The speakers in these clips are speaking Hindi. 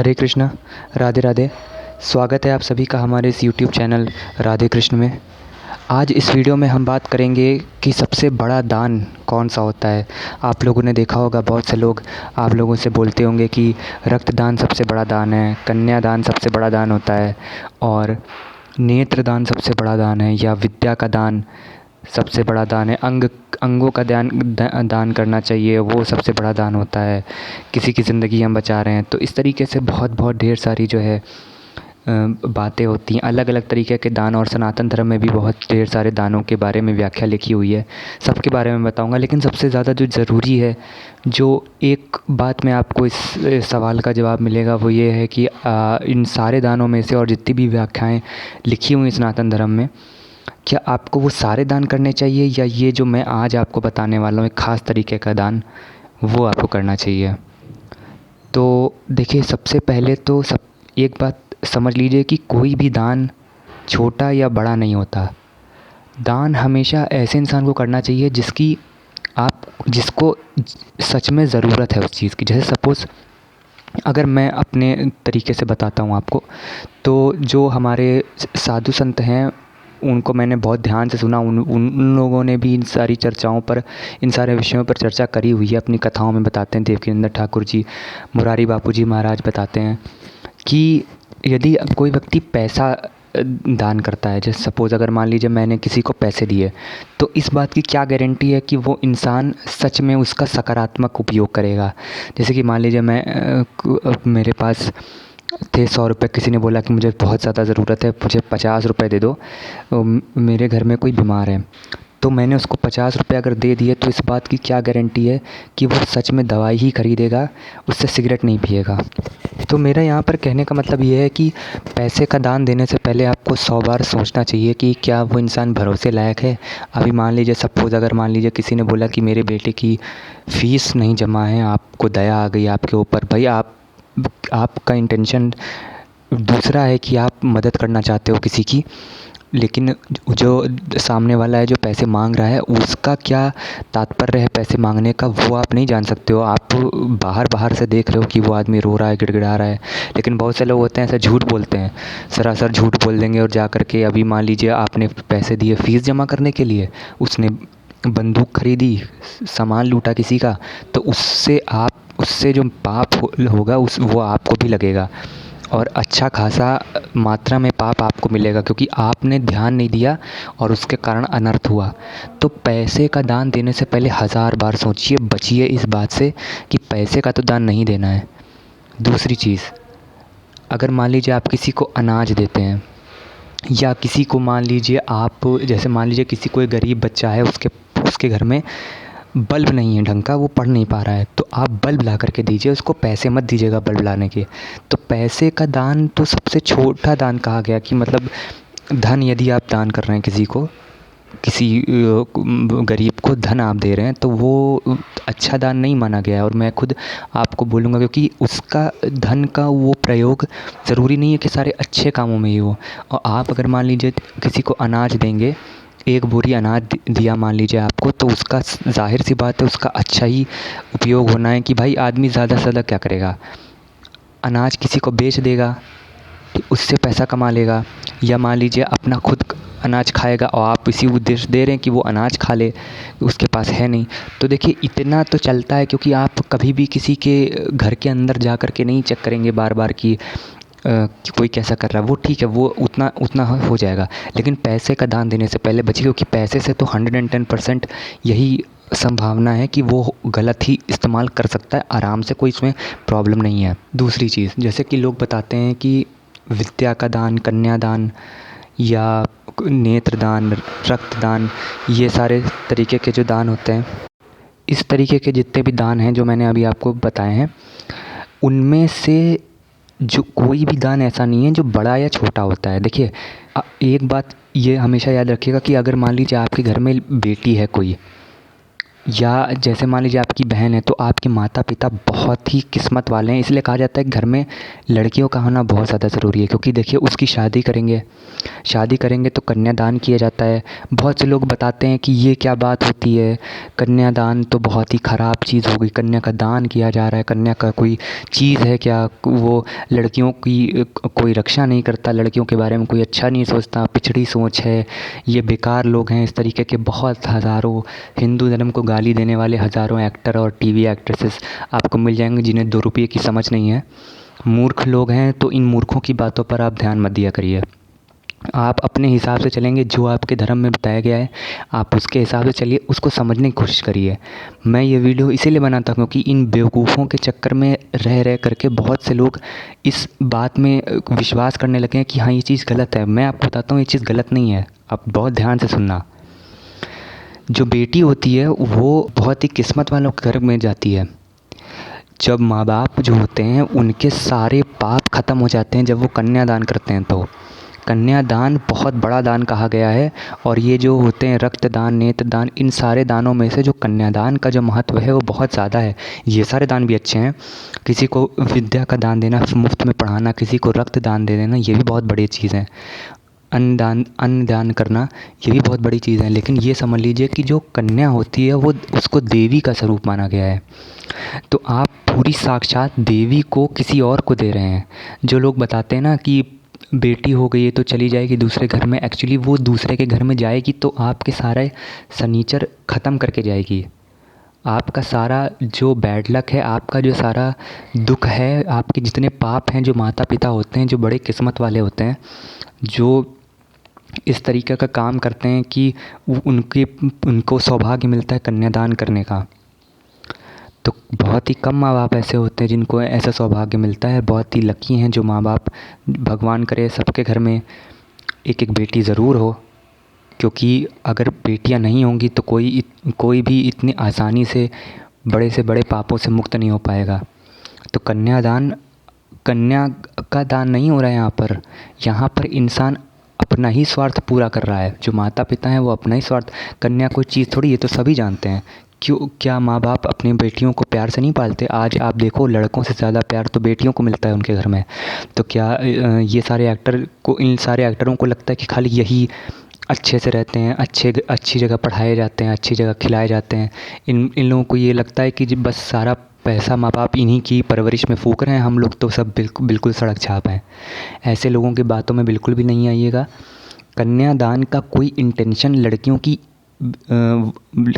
हरे कृष्णा, राधे राधे। स्वागत है आप सभी का हमारे इस यूट्यूब चैनल राधे कृष्ण में। आज इस वीडियो में हम बात करेंगे कि सबसे बड़ा दान कौन सा होता है। आप लोगों ने देखा होगा, बहुत से लोग आप लोगों से बोलते होंगे कि रक्तदान सबसे बड़ा दान है, कन्यादान सबसे बड़ा दान होता है, और नेत्रदान सबसे बड़ा दान है, या विद्या का दान सबसे बड़ा दान है, अंगों का दान करना चाहिए, वो सबसे बड़ा दान होता है, किसी की ज़िंदगी हम बचा रहे हैं। तो इस तरीके से बहुत ढेर सारी जो है बातें होती हैं, अलग अलग तरीके के दान। और सनातन धर्म में भी बहुत ढेर सारे दानों के बारे में व्याख्या लिखी हुई है, सबके बारे में बताऊंगा। लेकिन सबसे ज़्यादा जो ज़रूरी है, जो एक बात में आपको इस सवाल का जवाब मिलेगा, वो ये है कि इन सारे दानों में से और जितनी भी व्याख्याएँ लिखी हुई सनातन धर्म में, क्या आपको वो सारे दान करने चाहिए, या ये जो मैं आज आपको बताने वाला हूँ एक ख़ास तरीके का दान, वो आपको करना चाहिए। तो देखिए, सबसे पहले तो एक बात समझ लीजिए कि कोई भी दान छोटा या बड़ा नहीं होता। दान हमेशा ऐसे इंसान को करना चाहिए जिसको सच में ज़रूरत है उस चीज़ की। जैसे सपोज़ अगर मैं अपने तरीके से बताता हूँ आपको, तो जो हमारे साधु संत हैं, उनको मैंने बहुत ध्यान से सुना। उन लोगों ने भी इन सारी चर्चाओं पर, इन सारे विषयों पर चर्चा करी हुई है, अपनी कथाओं में बताते हैं। देवकीनंदन ठाकुर जी, मुरारी बापू जी महाराज बताते हैं कि यदि कोई व्यक्ति पैसा दान करता है, जैसे सपोज़ अगर मान लीजिए मैंने किसी को पैसे दिए, तो इस बात की क्या गारंटी है कि वो इंसान सच में उसका सकारात्मक उपयोग करेगा। जैसे कि मान लीजिए मेरे पास थे 100 रुपये, किसी ने बोला कि मुझे बहुत ज़्यादा ज़रूरत है, मुझे 50 रुपये दे दो, मेरे घर में कोई बीमार है। तो मैंने उसको 50 रुपये अगर दे दिए, तो इस बात की क्या गारंटी है कि वो सच में दवाई ही ख़रीदेगा, उससे सिगरेट नहीं पिएगा। तो मेरा यहाँ पर कहने का मतलब ये है कि पैसे का दान देने से पहले आपको 100 बार सोचना चाहिए कि क्या वो इंसान भरोसे लायक है। अभी मान लीजिए सपोज़ अगर मान लीजिए किसी ने बोला कि मेरे बेटे की फ़ीस नहीं जमा है, आपको दया आ गई आपके ऊपर। भाई, आपका इंटेंशन दूसरा है कि आप मदद करना चाहते हो किसी की, लेकिन जो सामने वाला है, जो पैसे मांग रहा है, उसका क्या तात्पर्य है पैसे मांगने का, वो आप नहीं जान सकते हो। आप बाहर से देख रहे हो कि वो आदमी रो रहा है, गिड़गिड़ा रहा है, लेकिन बहुत से लोग होते हैं ऐसे झूठ बोलते हैं, सरासर झूठ बोल देंगे। और जा कर के अभी मान लीजिए आपने पैसे दिए फ़ीस जमा करने के लिए, उसने बंदूक खरीदी, सामान लूटा किसी का, तो उससे जो पाप होगा वो आपको भी लगेगा, और अच्छा खासा मात्रा में पाप आपको मिलेगा, क्योंकि आपने ध्यान नहीं दिया और उसके कारण अनर्थ हुआ। तो पैसे का दान देने से पहले 1000 बार सोचिए, बचिए इस बात से कि पैसे का तो दान नहीं देना है। दूसरी चीज़, अगर मान लीजिए आप किसी को अनाज देते हैं, या किसी को मान लीजिए जैसे मान लीजिए किसी कोई गरीब बच्चा है, उसके घर में बल्ब नहीं है ढंग का, वो पढ़ नहीं पा रहा है, तो आप बल्ब ला करके दीजिए उसको, पैसे मत दीजिएगा बल्ब लाने के। तो पैसे का दान तो सबसे छोटा दान कहा गया कि मतलब धन यदि आप दान कर रहे हैं किसी गरीब को धन आप दे रहे हैं, तो वो अच्छा दान नहीं माना गया है। और मैं खुद आपको बोलूँगा, क्योंकि उसका धन का वो प्रयोग ज़रूरी नहीं है कि सारे अच्छे कामों में ही हो। और आप अगर मान लीजिए किसी को अनाज देंगे, एक बोरी अनाज दिया मान लीजिए आपको, तो उसका ज़ाहिर सी बात है उसका अच्छा ही उपयोग होना है कि भाई आदमी ज़्यादा से ज़्यादा क्या करेगा, अनाज किसी को बेच देगा, उससे पैसा कमा लेगा, या मान लीजिए अपना खुद अनाज खाएगा, और आप इसी उद्देश्य दे रहे हैं कि वो अनाज खा ले, उसके पास है नहीं। तो देखिए, इतना तो चलता है, क्योंकि आप कभी भी किसी के घर के अंदर जा कर के नहीं चेक करेंगे बार बार कि कोई कैसा कर रहा है। वो ठीक है, वो उतना हो जाएगा, लेकिन पैसे का दान देने से पहले बचिए, क्योंकि पैसे से तो 110% यही संभावना है कि वो गलत ही इस्तेमाल कर सकता है आराम से, कोई इसमें प्रॉब्लम नहीं है। दूसरी चीज़, जैसे कि लोग बताते हैं कि विद्या का दान, कन्यादान, या नेत्रदान, रक्तदान, ये सारे तरीके के जो दान होते हैं, इस तरीके के जितने भी दान हैं जो मैंने अभी आपको बताए हैं, उनमें से जो कोई भी दान ऐसा नहीं है जो बड़ा या छोटा होता है। देखिए, एक बात ये हमेशा याद रखिएगा कि अगर मान लीजिए आपके घर में बेटी है कोई, या जैसे मान लीजिए आपकी बहन है तो आपके माता पिता बहुत ही किस्मत वाले हैं, इसलिए कहा जाता है कि घर में लड़कियों का होना बहुत ज़्यादा ज़रूरी है। क्योंकि देखिए उसकी शादी करेंगे तो कन्यादान किया जाता है। बहुत से लोग बताते हैं कि ये क्या बात होती है, कन्यादान तो बहुत ही ख़राब चीज़ हो गई, कन्या का दान किया जा रहा है, कन्या का कोई चीज़ है क्या, वो लड़कियों की कोई रक्षा नहीं करता, लड़कियों के बारे में कोई अच्छा नहीं सोचता, पिछड़ी सोच है, ये बेकार लोग हैं। इस तरीके के बहुत हज़ारों हिंदू धर्म को गाली देने वाले हज़ारों एक्टर और टीवी एक्ट्रेसेस आपको मिल जाएंगे जिन्हें 2 रुपये की समझ नहीं है। मूर्ख लोग हैं, तो इन मूर्खों की बातों पर आप ध्यान मत दिया करिए। आप अपने हिसाब से चलेंगे, जो आपके धर्म में बताया गया है आप उसके हिसाब से चलिए, उसको समझने की कोशिश करिए। मैं ये वीडियो इसीलिए बनाता हूँ क्योंकि इन बेवकूफ़ों के चक्कर में रह करके बहुत से लोग इस बात में विश्वास करने लगे हैं कि हाँ ये चीज़ गलत है। मैं आपको बताता हूँ ये चीज़ गलत नहीं है, आप बहुत ध्यान से सुनना। जो बेटी होती है वो बहुत ही किस्मत वालों के घर में जाती है। जब माँ बाप जो होते हैं उनके सारे पाप ख़त्म हो जाते हैं जब वो कन्यादान करते हैं। तो कन्यादान बहुत बड़ा दान कहा गया है। और ये जो होते हैं रक्तदान, नेत्रदान, इन सारे दानों में से जो कन्यादान का जो महत्व है वो बहुत ज़्यादा है। ये सारे दान भी अच्छे हैं, किसी को विद्या का दान देना, मुफ्त में पढ़ाना, किसी को रक्तदान दे देना, ये भी बहुत बड़ी चीज़ है। अन्न दान करना ये भी बहुत बड़ी चीज़ है। लेकिन ये समझ लीजिए कि जो कन्या होती है वो उसको देवी का स्वरूप माना गया है। तो आप पूरी साक्षात देवी को किसी और को दे रहे हैं। जो लोग बताते हैं ना कि बेटी हो गई है तो चली जाएगी दूसरे घर में, एक्चुअली वो दूसरे के घर में जाएगी तो आपके सारे सनीचर ख़त्म करके जाएगी। आपका सारा जो बैड लक है, आपका जो सारा दुख है, आपके जितने पाप हैं, जो माता पिता होते हैं जो बड़े किस्मत वाले होते हैं, जो इस तरीके का काम करते हैं कि उनको सौभाग्य मिलता है कन्यादान करने का। तो बहुत ही कम माँ बाप ऐसे होते हैं जिनको ऐसा सौभाग्य मिलता है। बहुत ही लकी हैं जो माँ बाप, भगवान करे सबके घर में एक एक बेटी ज़रूर हो। क्योंकि अगर बेटियाँ नहीं होंगी तो कोई भी इतनी आसानी से बड़े पापों से मुक्त नहीं हो पाएगा। तो कन्या का दान नहीं हो रहा है यहाँ पर इंसान अपना ही स्वार्थ पूरा कर रहा है। जो माता पिता हैं वो अपना ही स्वार्थ, कन्या कोई चीज़ थोड़ी, ये तो सभी जानते हैं। क्या माँ बाप अपनी बेटियों को प्यार से नहीं पालते? आज आप देखो लड़कों से ज़्यादा प्यार तो बेटियों को मिलता है उनके घर में। तो क्या इन सारे एक्टरों को लगता है कि खाली यही अच्छे से रहते हैं, अच्छी जगह पढ़ाए जाते हैं, अच्छी जगह खिलाए जाते हैं? इन लोगों को ये लगता है कि बस सारा पैसा माँ बाप इन्हीं की परवरिश में फूँक रहे हैं, हम लोग तो सब बिल्कुल सड़क छाप हैं। ऐसे लोगों की बातों में बिल्कुल भी नहीं आइएगा। कन्यादान का कोई इंटेंशन लड़कियों की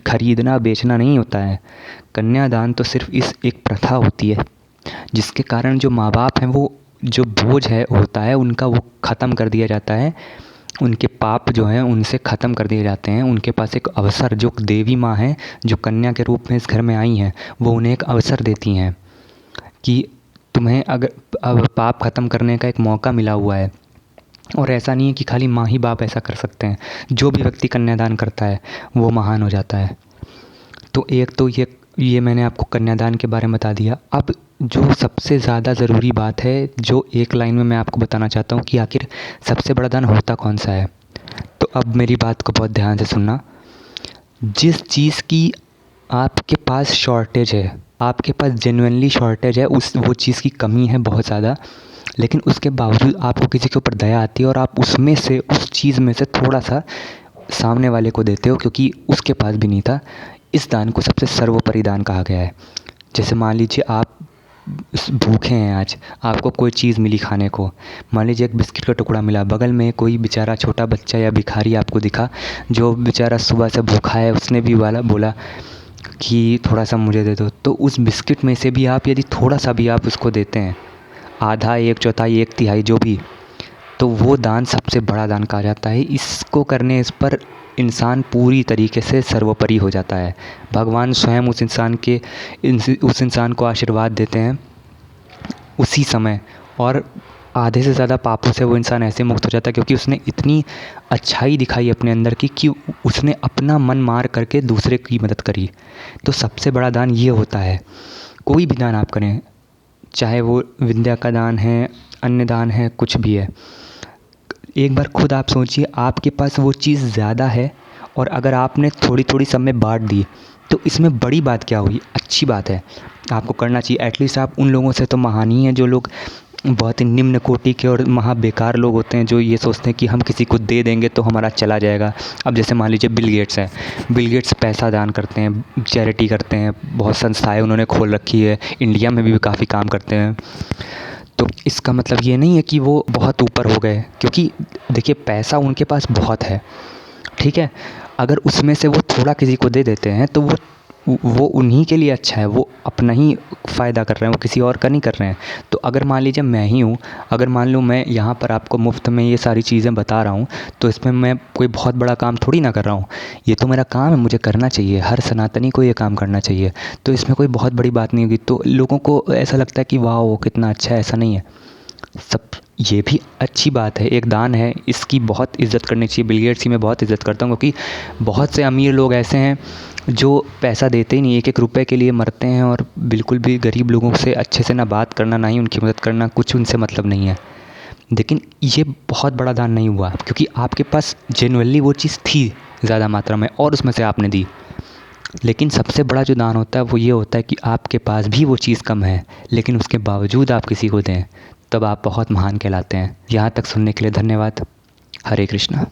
खरीदना बेचना नहीं होता है। कन्यादान तो सिर्फ एक प्रथा होती है जिसके कारण जो माँ बाप हैं वो जो बोझ होता है उनका वो ख़त्म कर दिया जाता है। उनके पाप जो हैं उनसे ख़त्म कर दिए जाते हैं। उनके पास एक अवसर, जो देवी माँ हैं जो कन्या के रूप में इस घर में आई हैं, वो उन्हें एक अवसर देती हैं कि तुम्हें अगर अब पाप ख़त्म करने का एक मौका मिला हुआ है। और ऐसा नहीं है कि खाली माँ ही बाप ऐसा कर सकते हैं, जो भी व्यक्ति कन्यादान करता है वो महान हो जाता है। तो एक तो ये मैंने आपको कन्यादान के बारे में बता दिया। अब जो सबसे ज़्यादा ज़रूरी बात है, जो एक लाइन में मैं आपको बताना चाहता हूँ कि आखिर सबसे बड़ा दान होता कौन सा है। तो अब मेरी बात को बहुत ध्यान से सुनना। जिस चीज़ की आपके पास शॉर्टेज है, आपके पास जेन्युइनली शॉर्टेज है, वो चीज़ की कमी है बहुत ज़्यादा, लेकिन उसके बावजूद आपको किसी के ऊपर दया आती है और आप उसमें से, उस चीज़ में से थोड़ा सा सामने वाले को देते हो क्योंकि उसके पास भी नहीं था। इस दान को सबसे सर्वोपरि दान कहा गया है। जैसे मान लीजिए आप भूखे हैं, आज आपको कोई चीज़ मिली खाने को, मान लीजिए एक बिस्किट का टुकड़ा मिला, बगल में कोई बेचारा छोटा बच्चा या भिखारी आपको दिखा जो बेचारा सुबह से भूखा है, उसने भी बोला कि थोड़ा सा मुझे दे दो। तो उस बिस्किट में से भी आप यदि थोड़ा सा भी आप उसको देते हैं, आधा, 1/4, 1/3 जो भी, तो वो दान सबसे बड़ा दान कहा जाता है। इसको करने इस पर इंसान पूरी तरीके से सर्वोपरि हो जाता है। भगवान स्वयं उस इंसान को आशीर्वाद देते हैं उसी समय, और आधे से ज़्यादा पापों से वो इंसान ऐसे मुक्त हो जाता है क्योंकि उसने इतनी अच्छाई दिखाई अपने अंदर की कि उसने अपना मन मार करके दूसरे की मदद करी। तो सबसे बड़ा दान ये होता है। कोई भी दान आप करें, चाहे वो विद्या का दान है, अन्न दान है, कुछ भी है, एक बार खुद आप सोचिए, आपके पास वो चीज़ ज़्यादा है और अगर आपने थोड़ी थोड़ी सब में बांट दी तो इसमें बड़ी बात क्या हुई, अच्छी बात है, आपको करना चाहिए। एटलीस्ट आप उन लोगों से तो महान ही हैं जो लोग बहुत ही निम्न कोटि के और महा बेकार लोग होते हैं, जो ये सोचते हैं कि हम किसी को दे देंगे तो हमारा चला जाएगा। अब जैसे मान लीजिए बिल गेट्स हैं, बिल गेट्स पैसा दान करते हैं, चैरिटी करते हैं, बहुत संस्थाएं उन्होंने खोल रखी है, इंडिया में भी काफ़ी काम करते हैं। तो इसका मतलब ये नहीं है कि वो बहुत ऊपर हो गए, क्योंकि देखिए पैसा उनके पास बहुत है, ठीक है। अगर उसमें से वो थोड़ा किसी को दे देते हैं तो वो उन्हीं के लिए अच्छा है, वो अपना ही फ़ायदा कर रहे हैं, वो किसी और का नहीं कर रहे हैं। तो अगर मान लीजिए मैं ही हूँ, अगर मान लो मैं यहाँ पर आपको मुफ्त में ये सारी चीज़ें बता रहा हूँ, तो इसमें मैं कोई बहुत बड़ा काम थोड़ी ना कर रहा हूँ, ये तो मेरा काम है, मुझे करना चाहिए, हर सनातनी को ये काम करना चाहिए। तो इसमें कोई बहुत बड़ी बात नहीं होगी। तो लोगों को ऐसा लगता है कि वाह वो कितना अच्छा है, ऐसा नहीं है। सब ये भी अच्छी बात है, एक दान है, इसकी बहुत इज़्ज़त करनी चाहिए। बिल गेट्स की मैं बहुत इज़्ज़त करता हूँ, क्योंकि बहुत से अमीर लोग ऐसे हैं जो पैसा देते ही नहीं, एक एक रुपए के लिए मरते हैं, और बिल्कुल भी गरीब लोगों से अच्छे से ना बात करना, ना ही उनकी मदद करना, कुछ उनसे मतलब नहीं है। लेकिन ये बहुत बड़ा दान नहीं हुआ, क्योंकि आपके पास जेन्युइनली वो चीज़ थी ज़्यादा मात्रा में और उसमें से आपने दी। लेकिन सबसे बड़ा जो दान होता है वो ये होता है कि आपके पास भी वो चीज़ कम है, लेकिन उसके बावजूद आप किसी को दें, तब आप बहुत महान कहलाते हैं। यहाँ तक सुनने के लिए धन्यवाद। हरे कृष्णा।